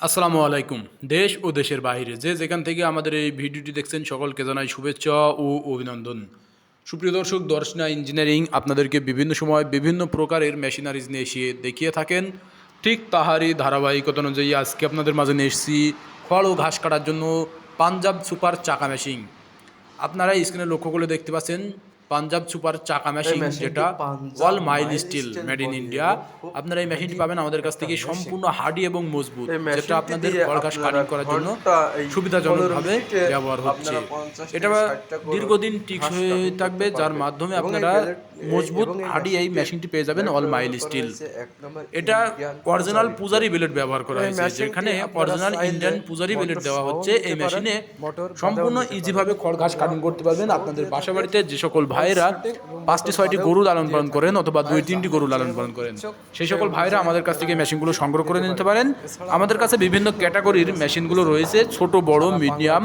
আসসালামু আলাইকুম। দেশ ও দেশের বাইরে যে যেখান থেকে আমাদের এই ভিডিওটি দেখছেন সকলকে জানাই শুভেচ্ছা ও অভিনন্দন। সুপ্রিয় দর্শক, দর্শনা ইঞ্জিনিয়ারিং আপনাদেরকে বিভিন্ন সময় বিভিন্ন প্রকারের মেশিনারিজ নিয়ে এসে দেখিয়ে থাকেন। ঠিক তাহারই ধারাবাহিকতা অনুযায়ী আজকে আপনাদের মাঝে নিয়ে এসেছি খড় ও ঘাস কাটার জন্য পাঞ্জাব সুপার চাকা মেশিন। আপনারা স্ক্রিনে লক্ষ্য করে দেখতে পাচ্ছেন পাঞ্জাব সুপার চাকা মেশিন, যেটা all mild steel made in India. আপনারা এই মেশিনটি পাবেন আমাদের কাছ থেকে সম্পূর্ণ হার্ডি এবং মজবুত, যেটা আপনাদের খড় ঘাস কাটিং করার জন্য সুবিধাজনকভাবে ব্যবহার হচ্ছে। এটা দীর্ঘদিন টিকসই থাকবে, যার মাধ্যমে আপনারা মজবুত হার্ডি এই মেশিনটি পেয়ে যাবেন অল মাইল স্টিল। এটা অরিজিনাল পূজারি ব্লেড ব্যবহার করা হয়েছে, যেখানে অরিজিনাল ইন্ডিয়ান পূজারি ব্লেড দেওয়া হচ্ছে। এই মেশিনে সম্পূর্ণ ইজিভাবে খড় ঘাস কাটিং করতে পারবেন। আপনাদের বাসা বাড়িতে যে সকল ভাইরা 5টি-6টি গরু লালন পালন করেন অথবা 2-3টি গরু লালন পালন করেন, সেই সকল ভাইরা আমাদের কাছ থেকে মেশিনগুলো সংগ্রহ করে নিতে পারেন। আমাদের কাছে বিভিন্ন ক্যাটাগরির মেশিনগুলো রয়েছে, ছোট বড় মিডিয়াম।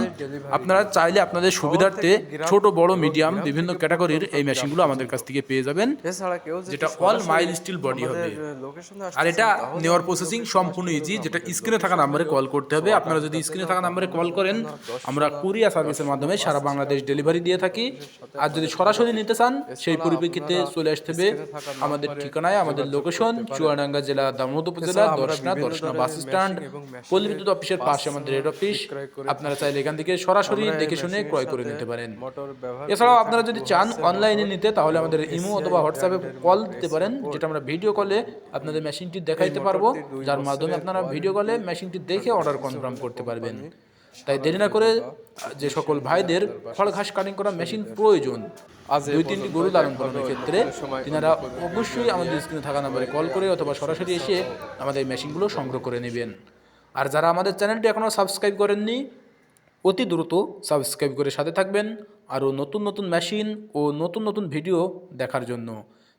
আপনারা চাইলে আপনাদের সুবিধার্থে ছোট বড় মিডিয়াম বিভিন্ন ক্যাটাগরির এই মেশিনগুলো আমাদের কাছ থেকে পেয়ে যাবেন, যেটা অল মাইল স্টিল বডি হবে। আর এটা নেওয়ার প্রসেসিং সম্পূর্ণ ইজি, যেটা স্ক্রিনে থাকা নাম্বারে কল করতে হবে। আপনারা যদি স্ক্রিনে থাকা নাম্বারে কল করেন, আমরা কুরিয়ার সার্ভিসের মাধ্যমে সারা বাংলাদেশ ডেলিভারি দিয়ে থাকি। আর যদি সরাসরি নিতে চান, সেই পরিপ্রেক্ষিতে চলে আসতে হবে আমাদের ঠিকানায়। আমাদের লোকেশন চুয়াডাঙ্গা জেলা, দামোদ উপজেলা, দর্শনা বাস স্ট্যান্ড, পল্লী বিদ্যুৎ অফিসের পাশে আমাদের হেড অফিস। আপনারা চাইলে এখান থেকে সরাসরি দেখে শুনে ক্রয় করে নিতে পারেন। এছাড়াও আপনারা যদি চান অনলাইনে নিতে, তাহলে আমাদের ইমো অথবা হোয়াটসঅ্যাপে কল দিতে পারেন, যেটা আমরা ভিডিও কলে আপনাদের মেশিনটি দেখাইতে পারবো, যার মাধ্যমে আপনারা ভিডিও কলে মেশিনটি দেখে অর্ডার কনফার্ম করতে পারবেন। তাই দেরি না করে যে সকল ভাইদের খড় ঘাস কাটিং করা মেশিন প্রয়োজন, 2-3টি গরু লালন পালনের ক্ষেত্রে, তিনারা অবশ্যই আমাদের স্ক্রিনে থাকা নাম্বারে কল করে অথবা সরাসরি এসে আমাদের মেশিনগুলো সংগ্রহ করে নেবেন। আর যারা আমাদের চ্যানেলটি এখনও সাবস্ক্রাইব করেননি, অতি দ্রুত সাবস্ক্রাইব করে সাথে থাকবেন আরও নতুন নতুন মেশিন ও নতুন নতুন ভিডিও দেখার জন্য,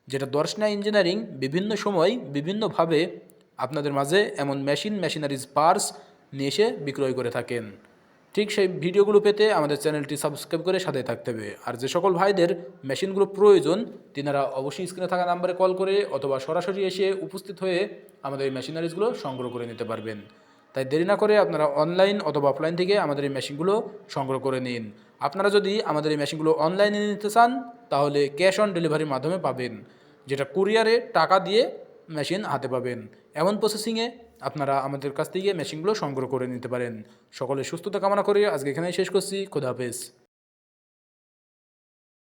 যেটা দর্শনা ইঞ্জিনিয়ারিং বিভিন্ন সময় বিভিন্নভাবে আপনাদের মাঝে এমন মেশিনারিজ পার্টস নিয়ে এসে বিক্রয় করে থাকেন। ঠিক সেই ভিডিওগুলো পেতে আমাদের চ্যানেলটি সাবস্ক্রাইব করে সাথে থাকতে হবে। আর যে সকল ভাইদের মেশিনগুলো প্রয়োজন, তিনারা অবশ্যই স্ক্রিনে থাকা নাম্বারে কল করে অথবা সরাসরি এসে উপস্থিত হয়ে আমাদের এই মেশিনারিজগুলো সংগ্রহ করে নিতে পারবেন। তাই দেরি না করে আপনারা অনলাইন অথবা অফলাইন থেকে আমাদের এই মেশিনগুলো সংগ্রহ করে নিন। আপনারা যদি আমাদের এই মেশিনগুলো অনলাইনে নিতে চান, তাহলে ক্যাশ অন ডেলিভারির মাধ্যমে পাবেন, যেটা কুরিয়ারে টাকা দিয়ে মেশিন হাতে পাবেন। এমন প্রসেসিংয়ে আপনারা আমাদের কাছ থেকে মেশিনগুলো সংগ্রহ করে নিতে পারেন। সকলের সুস্থতা কামনা করে আজকে এখানেই শেষ করছি। খোদা হাফেজ।